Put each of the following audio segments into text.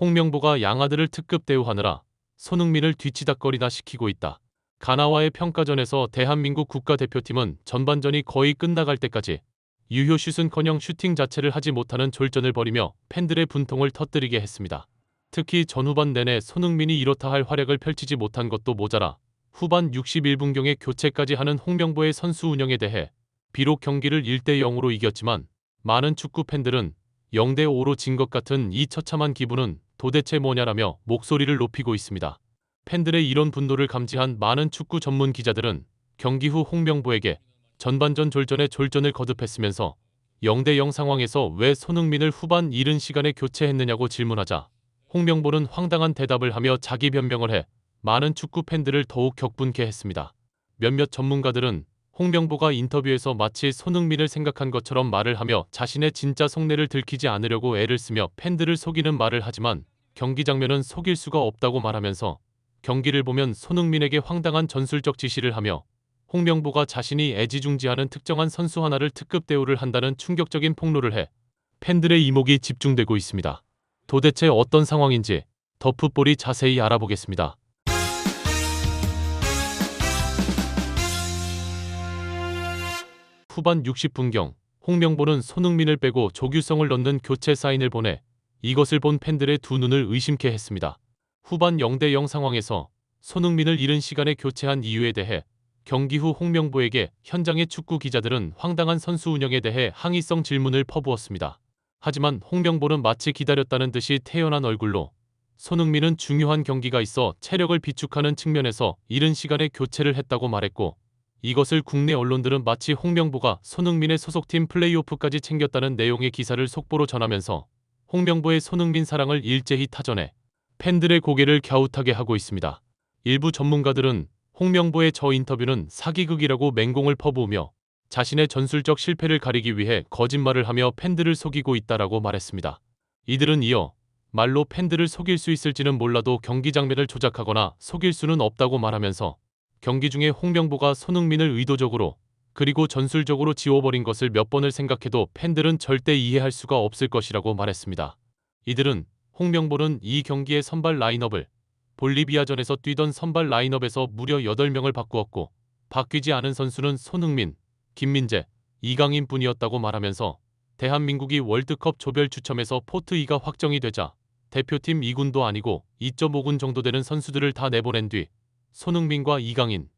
홍명보가 양아들을 특급 대우하느라 손흥민을 뒤치다꺼리나 시키고 있다. 가나와의 평가전에서 대한민국 국가대표팀은 전반전이 거의 끝나갈 때까지 유효슛은커녕 슈팅 자체를 하지 못하는 졸전을 벌이며 팬들의 분통을 터뜨리게 했습니다. 특히 전후반 내내 손흥민이 이렇다 할 활약을 펼치지 못한 것도 모자라 후반 61분경에 교체까지 하는 홍명보의 선수 운영에 대해 비록 경기를 1대0으로 이겼지만 많은 축구 팬들은 0대5로 진 것 같은 이 처참한 기분은 도대체 뭐냐라며 목소리를 높이고 있습니다. 팬들의 이런 분노를 감지한 많은 축구 전문 기자들은 경기 후 홍명보에게 전반전 졸전에 졸전을 거듭했으면서 0대0 상황에서 왜 손흥민을 후반 이른 시간에 교체했느냐고 질문하자 홍명보는 황당한 대답을 하며 자기 변명을 해 많은 축구 팬들을 더욱 격분케 했습니다. 몇몇 전문가들은 홍명보가 인터뷰에서 마치 손흥민을 생각한 것처럼 말을 하며 자신의 진짜 속내를 들키지 않으려고 애를 쓰며 팬들을 속이는 말을 하지만 경기 장면은 속일 수가 없다고 말하면서 경기를 보면 손흥민에게 황당한 전술적 지시를 하며 홍명보가 자신이 애지중지하는 특정한 선수 하나를 특급 대우를 한다는 충격적인 폭로를 해 팬들의 이목이 집중되고 있습니다. 도대체 어떤 상황인지 더 풋볼이 자세히 알아보겠습니다. 후반 60분경 홍명보는 손흥민을 빼고 조규성을 넣는 교체 사인을 보내 이것을 본 팬들의 두 눈을 의심케 했습니다. 후반 0대0 상황에서 손흥민을 이른 시간에 교체한 이유에 대해 경기 후 홍명보에게 현장의 축구 기자들은 황당한 선수 운영에 대해 항의성 질문을 퍼부었습니다. 하지만 홍명보는 마치 기다렸다는 듯이 태연한 얼굴로 손흥민은 중요한 경기가 있어 체력을 비축하는 측면에서 이른 시간에 교체를 했다고 말했고 이것을 국내 언론들은 마치 홍명보가 손흥민의 소속팀 플레이오프까지 챙겼다는 내용의 기사를 속보로 전하면서 홍명보의 손흥민 사랑을 일제히 타전해 팬들의 고개를 갸웃하게 하고 있습니다. 일부 전문가들은 홍명보의 저 인터뷰는 사기극이라고 맹공을 퍼부으며 자신의 전술적 실패를 가리기 위해 거짓말을 하며 팬들을 속이고 있다라고 말했습니다. 이들은 이어 말로 팬들을 속일 수 있을지는 몰라도 경기 장면을 조작하거나 속일 수는 없다고 말하면서 경기 중에 홍명보가 손흥민을 의도적으로 그리고 전술적으로 지워버린 것을 몇 번을 생각해도 팬들은 절대 이해할 수가 없을 것이라고 말했습니다. 이들은 홍명보는 이 경기의 선발 라인업을 볼리비아전에서 뛰던 선발 라인업에서 무려 8명을 바꾸었고 바뀌지 않은 선수는 손흥민, 김민재, 이강인 뿐이었다고 말하면서 대한민국이 월드컵 조별 추첨에서 포트 2가 확정이 되자 대표팀 2군도 아니고 2.5군 정도 되는 선수들을 다 내보낸 뒤 손흥민과 이강인,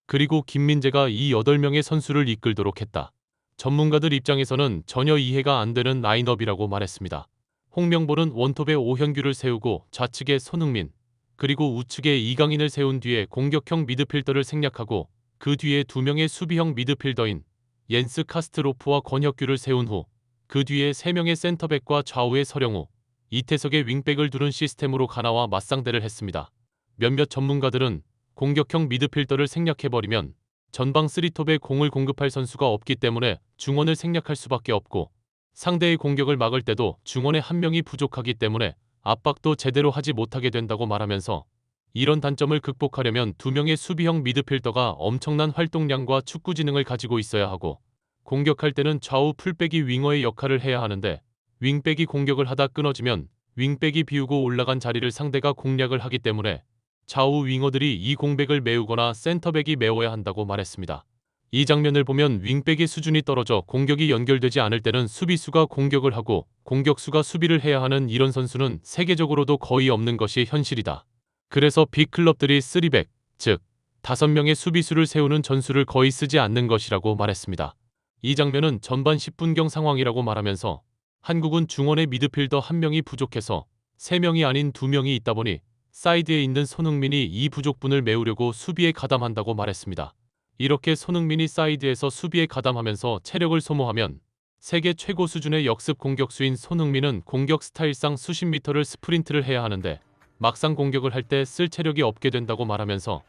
그리고 김민재가 이 8명의 선수를 이끌도록 했다. 전문가들 입장에서는 전혀 이해가 안 되는 라인업이라고 말했습니다. 홍명보는 원톱에 오현규를 세우고 좌측에 손흥민, 그리고 우측에 이강인을 세운 뒤에 공격형 미드필더를 생략하고 그 뒤에 2명의 수비형 미드필더인 옌스 카스트로프와 권혁규를 세운 후 그 뒤에 3명의 센터백과 좌우에 서령우, 이태석의 윙백을 두른 시스템으로 가나와 맞상대를 했습니다. 몇몇 전문가들은 공격형 미드필더를 생략해버리면 전방 3톱에 공을 공급할 선수가 없기 때문에 중원을 생략할 수밖에 없고 상대의 공격을 막을 때도 중원에 한 명이 부족하기 때문에 압박도 제대로 하지 못하게 된다고 말하면서 이런 단점을 극복하려면 2명의 수비형 미드필더가 엄청난 활동량과 축구 지능을 가지고 있어야 하고 공격할 때는 좌우 풀백이 윙어의 역할을 해야 하는데 윙백이 공격을 하다 끊어지면 윙백이 비우고 올라간 자리를 상대가 공략을 하기 때문에 좌우 윙어들이 이 공백을 메우거나 센터백이 메워야 한다고 말했습니다. 이 장면을 보면 윙백의 수준이 떨어져 공격이 연결되지 않을 때는 수비수가 공격을 하고 공격수가 수비를 해야 하는 이런 선수는 세계적으로도 거의 없는 것이 현실이다. 그래서 빅클럽들이 3백, 즉 5명의 수비수를 세우는 전술을 거의 쓰지 않는 것이라고 말했습니다. 이 장면은 전반 10분경 상황이라고 말하면서 한국은 중원의 미드필더 1명이 부족해서 3명이 아닌 2명이 있다 보니 사이드에 있는 손흥민이 이 부족분을 메우려고 수비에 가담한다고 말했습니다. 이렇게 손흥민이 사이드에서 수비에 가담하면서 체력을 소모하면 세계 최고 수준의 역습 공격수인 손흥민은 공격 스타일상 수십 미터를 스프린트를 해야 하는데 막상 공격을 할 때 쓸 체력이 없게 된다고 말하면서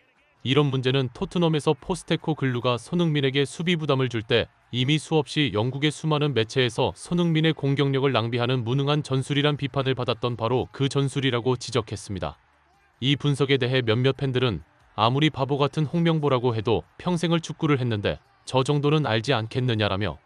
이런 문제는 토트넘에서 포스테코글루가 손흥민에게 수비 부담을 줄 때 이미 수없이 영국의 수많은 매체에서 손흥민의 공격력을 낭비하는 무능한 전술이란 비판을 받았던 바로 그 전술이라고 지적했습니다. 이 분석에 대해 몇몇 팬들은 아무리 바보 같은 홍명보라고 해도 평생을 축구를 했는데 저 정도는 알지 않겠느냐라며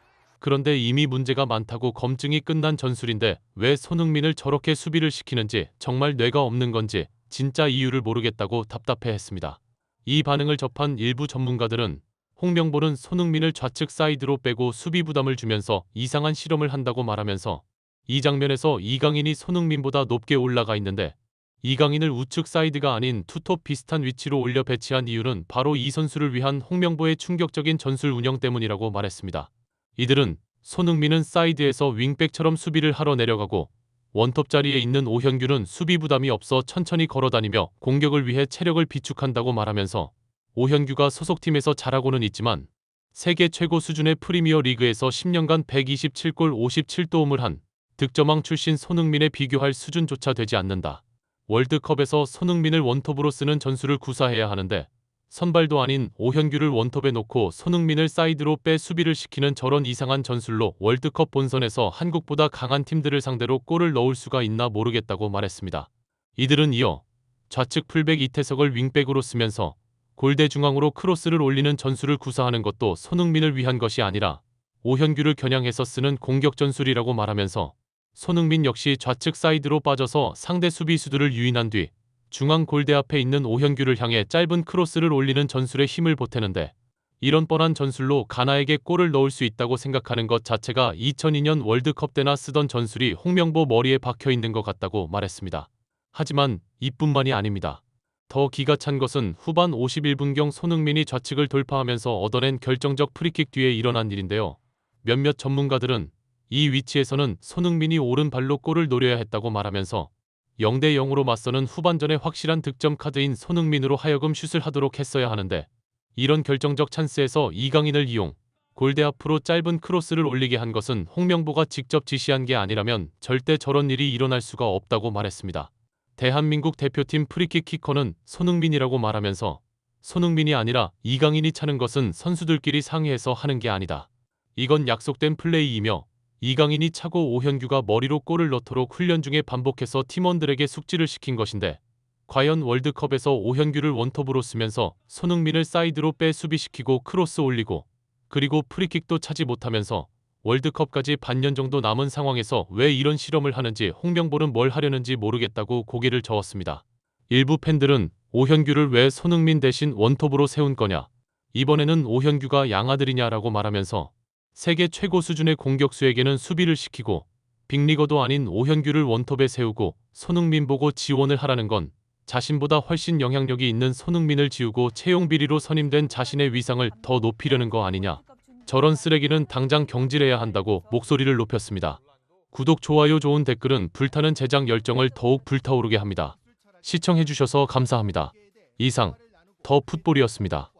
그런데 이미 문제가 많다고 검증이 끝난 전술인데 왜 손흥민을 저렇게 수비를 시키는지 정말 뇌가 없는 건지 진짜 이유를 모르겠다고 답답해했습니다. 이 반응을 접한 일부 전문가들은 홍명보는 손흥민을 좌측 사이드로 빼고 수비 부담을 주면서 이상한 실험을 한다고 말하면서 이 장면에서 이강인이 손흥민보다 높게 올라가 있는데 이강인을 우측 사이드가 아닌 투톱 비슷한 위치로 올려 배치한 이유는 바로 이 선수를 위한 홍명보의 충격적인 전술 운영 때문이라고 말했습니다. 이들은 손흥민은 사이드에서 윙백처럼 수비를 하러 내려가고 원톱 자리에 있는 오현규는 수비 부담이 없어 천천히 걸어다니며 공격을 위해 체력을 비축한다고 말하면서 오현규가 소속팀에서 잘하고는 있지만 세계 최고 수준의 프리미어 리그에서 10년간 127골 57도움을 한 득점왕 출신 손흥민에 비교할 수준조차 되지 않는다. 월드컵에서 손흥민을 원톱으로 쓰는 전술을 구사해야 하는데 선발도 아닌 오현규를 원톱에 놓고 손흥민을 사이드로 빼 수비를 시키는 저런 이상한 전술로 월드컵 본선에서 한국보다 강한 팀들을 상대로 골을 넣을 수가 있나 모르겠다고 말했습니다. 이들은 이어 좌측 풀백 이태석을 윙백으로 쓰면서 골대 중앙으로 크로스를 올리는 전술을 구사하는 것도 손흥민을 위한 것이 아니라 오현규를 겨냥해서 쓰는 공격 전술이라고 말하면서 손흥민 역시 좌측 사이드로 빠져서 상대 수비수들을 유인한 뒤 중앙 골대 앞에 있는 오현규를 향해 짧은 크로스를 올리는 전술에 힘을 보태는데 이런 뻔한 전술로 가나에게 골을 넣을 수 있다고 생각하는 것 자체가 2002년 월드컵 때나 쓰던 전술이 홍명보 머리에 박혀 있는 것 같다고 말했습니다. 하지만 이뿐만이 아닙니다. 더 기가 찬 것은 후반 51분경 손흥민이 좌측을 돌파하면서 얻어낸 결정적 프리킥 뒤에 일어난 일인데요. 몇몇 전문가들은 이 위치에서는 손흥민이 오른발로 골을 노려야 했다고 말하면서 0대 0으로 맞서는 후반전의 확실한 득점 카드인 손흥민으로 하여금 슛을 하도록 했어야 하는데 이런 결정적 찬스에서 이강인을 이용 골대 앞으로 짧은 크로스를 올리게 한 것은 홍명보가 직접 지시한 게 아니라면 절대 저런 일이 일어날 수가 없다고 말했습니다. 대한민국 대표팀 프리킥 키커는 손흥민이라고 말하면서 손흥민이 아니라 이강인이 차는 것은 선수들끼리 상의해서 하는 게 아니다. 이건 약속된 플레이이며 이강인이 차고 오현규가 머리로 골을 넣도록 훈련 중에 반복해서 팀원들에게 숙지를 시킨 것인데 과연 월드컵에서 오현규를 원톱으로 쓰면서 손흥민을 사이드로 빼 수비시키고 크로스 올리고 그리고 프리킥도 차지 못하면서 월드컵까지 반년 정도 남은 상황에서 왜 이런 실험을 하는지 홍명보는 뭘 하려는지 모르겠다고 고개를 저었습니다. 일부 팬들은 오현규를 왜 손흥민 대신 원톱으로 세운 거냐, 이번에는 오현규가 양아들이냐라고 말하면서 세계 최고 수준의 공격수에게는 수비를 시키고 빅리거도 아닌 오현규를 원톱에 세우고 손흥민 보고 지원을 하라는 건 자신보다 훨씬 영향력이 있는 손흥민을 지우고 채용 비리로 선임된 자신의 위상을 더 높이려는 거 아니냐. 저런 쓰레기는 당장 경질해야 한다고 목소리를 높였습니다. 구독, 좋아요, 좋은 댓글은 불타는 제작 열정을 더욱 불타오르게 합니다. 시청해주셔서 감사합니다. 이상 더 풋볼이었습니다.